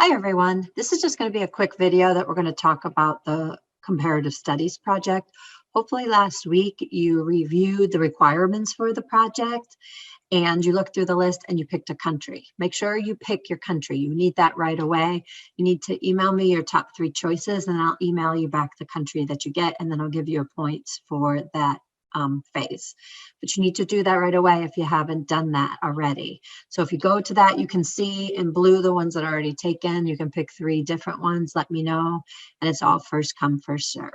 Hi, everyone. This is just going to be a quick video that we're going to talk about the comparative studies project. Hopefully last week you reviewed the requirements for the project and you looked through the list and you picked a country. Make sure you pick your country. You need that right away. You need to email me your top 3 choices and I'll email you back the country that you get, and then I'll give you points for that phase. But you need to do that right away if you haven't done that already. So if you go to that, you can see in blue the ones that are already taken. You can pick 3 different ones, let me know, and it's all first come, first serve.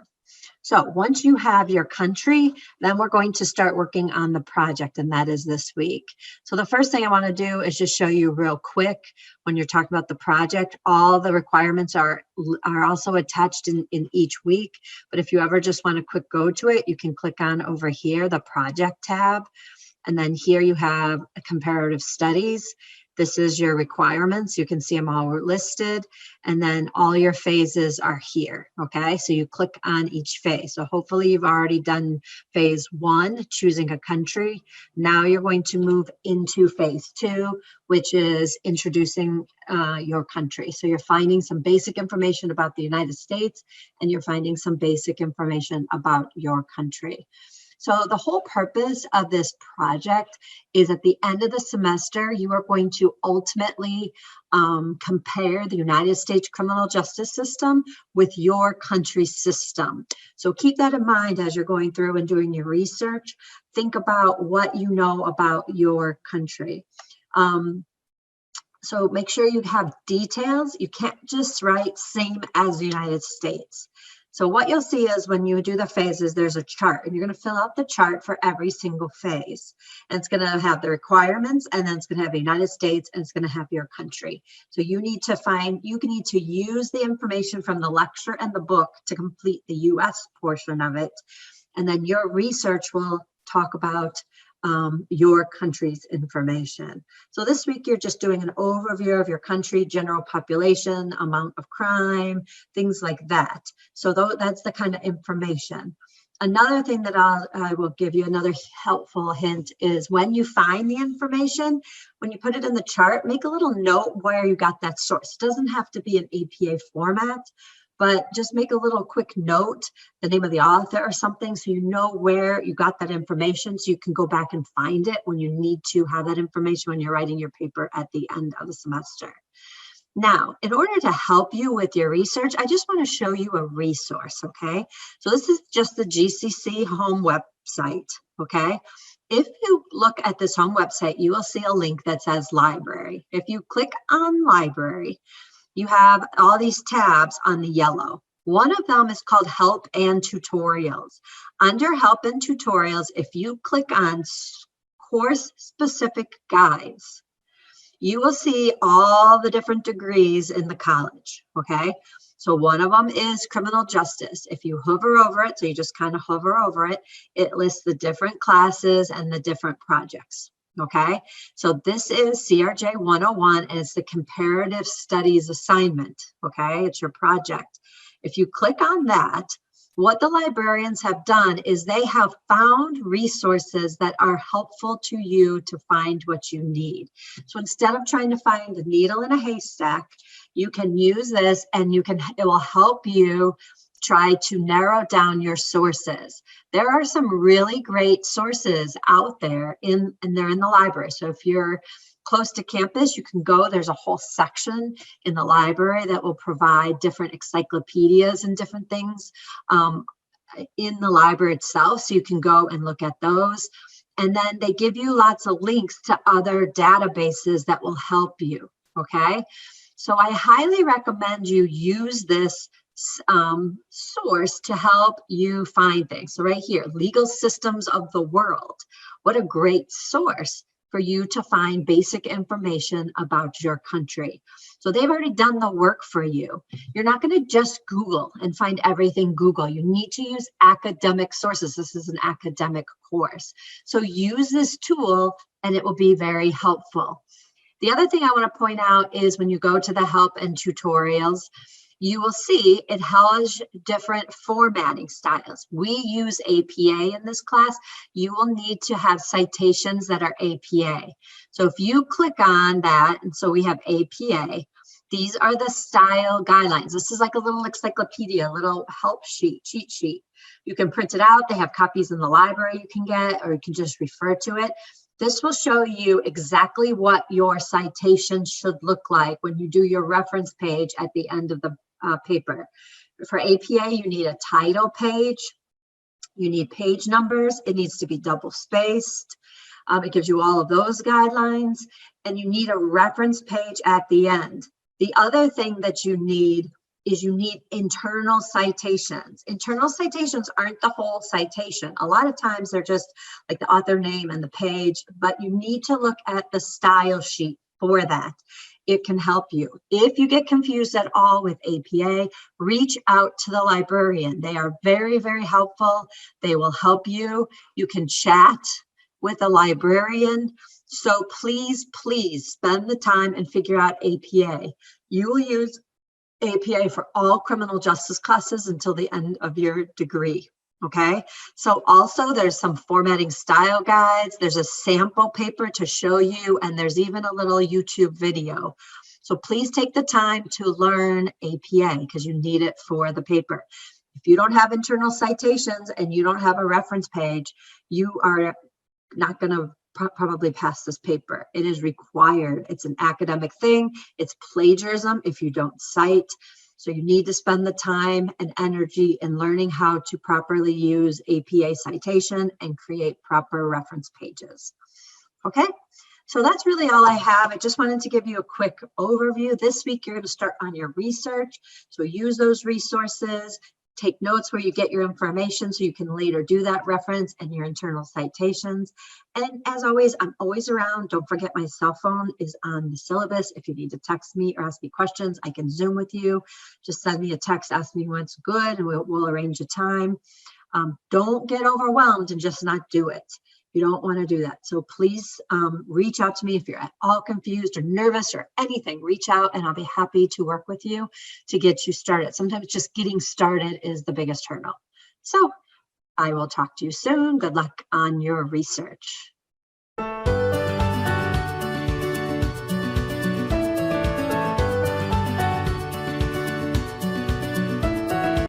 So once you have your country, then we're going to start working on the project, and that is this week. So the first thing I want to do is just show you real quick, when you're talking about the project, all the requirements are also attached in each week. But if you ever just want to quick go to it, you can click on over here, the project tab. And then here you have a comparative studies. This is your requirements. You can see them all listed, and then all your phases are here, okay? So you click on each phase. So hopefully you've already done phase 1, choosing a country. Now you're going to move into phase 2, which is introducing your country. So you're finding some basic information about the United States, and you're finding some basic information about your country. So the whole purpose of this project is at the end of the semester, you are going to ultimately compare the United States criminal justice system with your country's system. So keep that in mind as you're going through and doing your research. Think about what you know about your country. So make sure you have details. You can't just write same as the United States. So what you'll see is when you do the phases, there's a chart, and you're going to fill out the chart for every single phase. And it's going to have the requirements, and then it's going to have the United States, and it's going to have your country. So you need to use the information from the lecture and the book to complete the US portion of it. And then your research will talk about your country's information. So this week you're just doing an overview of your country, general population, amount of crime, things like that. So that's the kind of information. Another thing that I will give you, another helpful hint, is when you find the information, when you put it in the chart, make a little note where you got that source. It doesn't have to be an APA format, but just make a little quick note, the name of the author or something, so you know where you got that information, so you can go back and find it when you need to have that information when you're writing your paper at the end of the semester. Now, in order to help you with your research, I just want to show you a resource, okay? So this is just the GCC home website, okay? If you look at this home website, you will see a link that says library. If you click on library, you have all these tabs on the yellow. One of them is called Help and Tutorials. Under Help and Tutorials, if you click on course-specific guides, you will see all the different degrees in the college, okay? So one of them is criminal justice. If you hover over it, so you just kind of hover over it, it lists the different classes and the different projects. Okay, so this is CRJ 101, and it's the comparative studies assignment. Okay, it's your project. If you click on that, what the librarians have done is they have found resources that are helpful to you to find what you need. So instead of trying to find a needle in a haystack, you can use this, and it will help you try to narrow down your sources. There are some really great sources out there and they're in the library. So if you're close to campus, you can go. There's a whole section in the library that will provide different encyclopedias and different things in the library itself. So you can go and look at those. And then they give you lots of links to other databases that will help you, okay? So I highly recommend you use this source to help you find things. So right here, Legal Systems of the World. What a great source for you to find basic information about your country. So they've already done the work for you. You're not going to just Google and find everything Google. You need to use academic sources. This is an academic course. So use this tool and it will be very helpful. The other thing I want to point out is when you go to the help and tutorials, you will see it has different formatting styles. We use APA in this class. You will need to have citations that are APA. So if you click on that, and so we have APA, These are the style guidelines. This is like a little encyclopedia, a little help sheet, cheat sheet. You can print it out. They have copies in the library you can get, or you can just refer to it. This will show you exactly what your citation should look like when you do your reference page at the end of the paper. For APA, you need a title page. You need page numbers. It needs to be double spaced. It gives you all of those guidelines. And you need a reference page at the end. The other thing that you need is you need internal citations. Internal citations aren't the whole citation. A lot of times they're just like the author name and the page, but you need to look at the style sheet for that. It can help you. If you get confused at all with APA, reach out to the librarian. They are very, very helpful. They will help you. You can chat with a librarian. So please, please spend the time and figure out APA. You will use APA for all criminal justice classes until the end of your degree. Okay, so also there's some formatting style guides. There's a sample paper to show you, and there's even a little YouTube video. So please take the time to learn APA because you need it for the paper. If you don't have internal citations and you don't have a reference page, you are not going to probably pass this paper. It is required. It's an academic thing. It's plagiarism if you don't cite. So you need to spend the time and energy in learning how to properly use APA citation and create proper reference pages. Okay, so that's really all I have. I just wanted to give you a quick overview. This week, you're going to start on your research. So use those resources. Take notes where you get your information so you can later do that reference and your internal citations. And as always, I'm always around. Don't forget my cell phone is on the syllabus. If you need to text me or ask me questions, I can Zoom with you. Just send me a text, ask me what's good, and we'll arrange a time. Don't get overwhelmed and just not do it. You don't want to do that. So please reach out to me if you're at all confused or nervous or anything. Reach out and I'll be happy to work with you to get you started. Sometimes just getting started is the biggest hurdle. So I will talk to you soon. Good luck on your research.